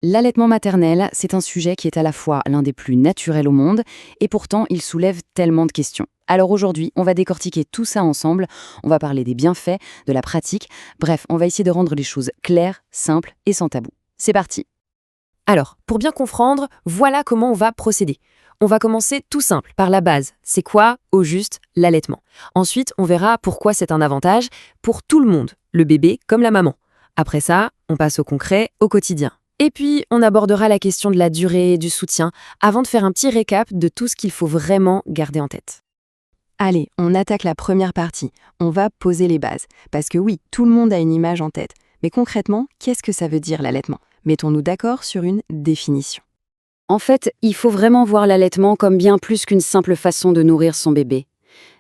L'allaitement maternel, c'est un sujet qui est à la fois l'un des plus naturels au monde, et pourtant il soulève tellement de questions. Alors aujourd'hui, on va décortiquer tout ça ensemble, on va parler des bienfaits, de la pratique, bref, on va essayer de rendre les choses claires, simples et sans tabou. C'est parti. Alors, pour bien comprendre, voilà comment on va procéder. On va commencer tout simple, par la base. C'est quoi, au juste, l'allaitement? Ensuite, on verra pourquoi c'est un avantage pour tout le monde, le bébé comme la maman. Après ça, on passe au concret, au quotidien. Et puis, on abordera la question de la durée et du soutien, avant de faire un petit récap de tout ce qu'il faut vraiment garder en tête. Allez, on attaque la première partie. On va poser les bases. Parce que oui, tout le monde a une image en tête. Mais concrètement, qu'est-ce que ça veut dire l'allaitement? Mettons-nous d'accord sur une définition. En fait, il faut vraiment voir l'allaitement comme bien plus qu'une simple façon de nourrir son bébé.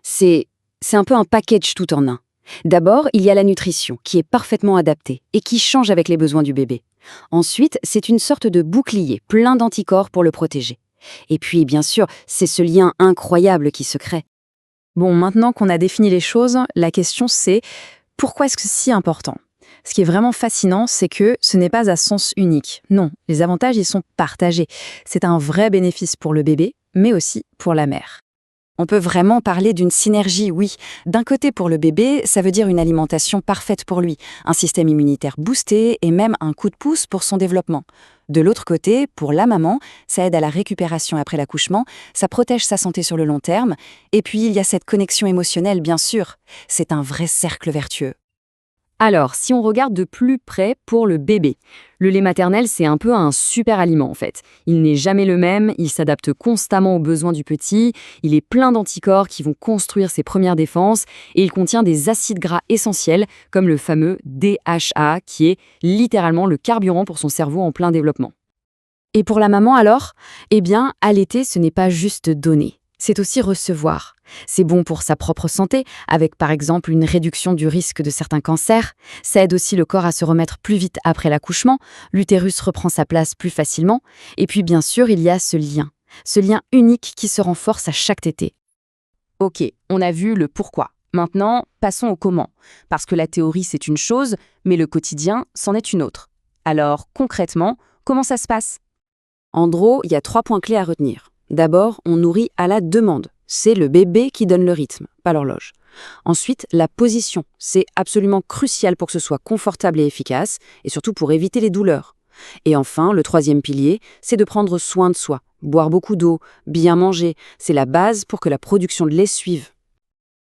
C'est un peu un package tout en un. D'abord, il y a la nutrition, qui est parfaitement adaptée et qui change avec les besoins du bébé. Ensuite, c'est une sorte de bouclier plein d'anticorps pour le protéger. Et puis, bien sûr, c'est ce lien incroyable qui se crée. Bon, maintenant qu'on a défini les choses, la question c'est pourquoi est-ce que c'est si important? Ce qui est vraiment fascinant, c'est que ce n'est pas à sens unique. Non, les avantages y sont partagés. C'est un vrai bénéfice pour le bébé, mais aussi pour la mère. On peut vraiment parler d'une synergie, oui. D'un côté, pour le bébé, ça veut dire une alimentation parfaite pour lui, un système immunitaire boosté et même un coup de pouce pour son développement. De l'autre côté, pour la maman, ça aide à la récupération après l'accouchement, ça protège sa santé sur le long terme, et puis il y a cette connexion émotionnelle, bien sûr. C'est un vrai cercle vertueux. Alors, si on regarde de plus près pour le bébé, le lait maternel, c'est un peu un super aliment en fait. Il n'est jamais le même, il s'adapte constamment aux besoins du petit, il est plein d'anticorps qui vont construire ses premières défenses et il contient des acides gras essentiels comme le fameux DHA qui est littéralement le carburant pour son cerveau en plein développement. Et pour la maman alors? Eh bien, allaiter, ce n'est pas juste donner. C'est aussi recevoir. C'est bon pour sa propre santé, avec par exemple une réduction du risque de certains cancers. Ça aide aussi le corps à se remettre plus vite après l'accouchement, l'utérus reprend sa place plus facilement. Et puis bien sûr, il y a ce lien unique qui se renforce à chaque tétée. Ok, on a vu le pourquoi. Maintenant, passons au comment. Parce que la théorie, c'est une chose, mais le quotidien, c'en est une autre. Alors, concrètement, comment ça se passe? En gros, il y a 3 points clés à retenir. D'abord, on nourrit à la demande. C'est le bébé qui donne le rythme, pas l'horloge. Ensuite, la position. C'est absolument crucial pour que ce soit confortable et efficace, et surtout pour éviter les douleurs. Et enfin, le 3e pilier, c'est de prendre soin de soi. Boire beaucoup d'eau, bien manger, c'est la base pour que la production de lait suive.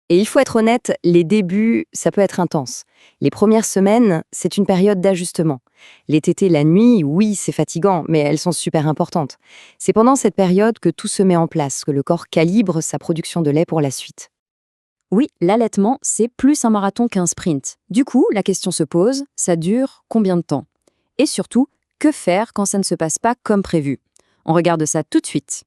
Et il faut être honnête, les débuts, ça peut être intense. Les premières semaines, c'est une période d'ajustement. Les tétées la nuit, oui, c'est fatigant, mais elles sont super importantes. C'est pendant cette période que tout se met en place, que le corps calibre sa production de lait pour la suite. Oui, l'allaitement, c'est plus un marathon qu'un sprint. Du coup, la question se pose, ça dure combien de temps? Et surtout, que faire quand ça ne se passe pas comme prévu? On regarde ça tout de suite.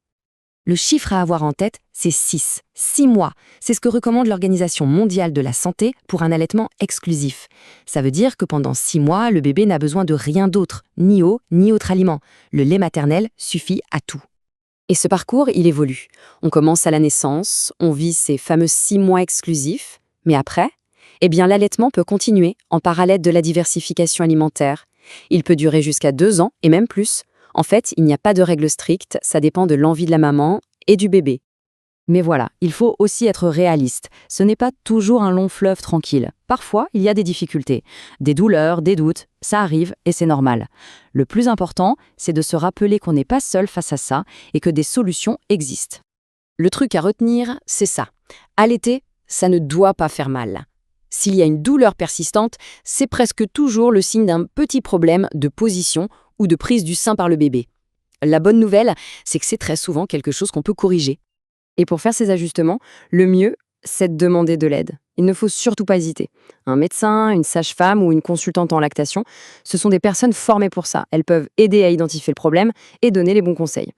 Le chiffre à avoir en tête, c'est 6. 6 mois. C'est ce que recommande l'Organisation mondiale de la santé pour un allaitement exclusif. Ça veut dire que pendant 6 mois, le bébé n'a besoin de rien d'autre, ni eau, ni autre aliment. Le lait maternel suffit à tout. Et ce parcours, il évolue. On commence à la naissance, on vit ces fameux 6 mois exclusifs. Mais après, eh bien l'allaitement peut continuer en parallèle de la diversification alimentaire. Il peut durer jusqu'à 2 ans et même plus. En fait, il n'y a pas de règle stricte, ça dépend de l'envie de la maman et du bébé. Mais voilà, il faut aussi être réaliste. Ce n'est pas toujours un long fleuve tranquille. Parfois, il y a des difficultés, des douleurs, des doutes. Ça arrive et c'est normal. Le plus important, c'est de se rappeler qu'on n'est pas seul face à ça et que des solutions existent. Le truc à retenir, c'est ça. Allaiter, ça ne doit pas faire mal. S'il y a une douleur persistante, c'est presque toujours le signe d'un petit problème de position ou de prise du sein par le bébé. La bonne nouvelle, c'est que c'est très souvent quelque chose qu'on peut corriger. Et pour faire ces ajustements, le mieux, c'est de demander de l'aide. Il ne faut surtout pas hésiter. Un médecin, une sage-femme ou une consultante en lactation, ce sont des personnes formées pour ça. Elles peuvent aider à identifier le problème et donner les bons conseils.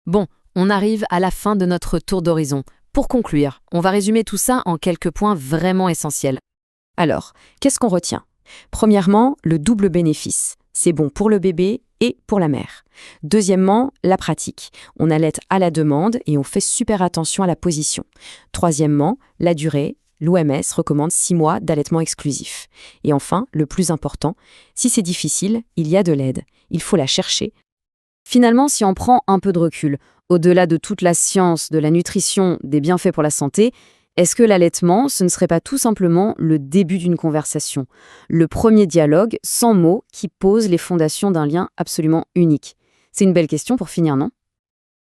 Bon, on arrive à la fin de notre tour d'horizon. Pour conclure, on va résumer tout ça en quelques points vraiment essentiels. Alors, qu'est-ce qu'on retient? Premièrement, le double bénéfice. C'est bon pour le bébé et pour la mère. Deuxièmement, la pratique. On allaite à la demande et on fait super attention à la position. Troisièmement, la durée. L'OMS recommande 6 mois d'allaitement exclusif. Et enfin, le plus important, si c'est difficile, il y a de l'aide. Il faut la chercher. Finalement, si on prend un peu de recul, au-delà de toute la science, de la nutrition, des bienfaits pour la santé, est-ce que l'allaitement, ce ne serait pas tout simplement le début d'une conversation, le premier dialogue, sans mots, qui pose les fondations d'un lien absolument unique? C'est une belle question pour finir, non?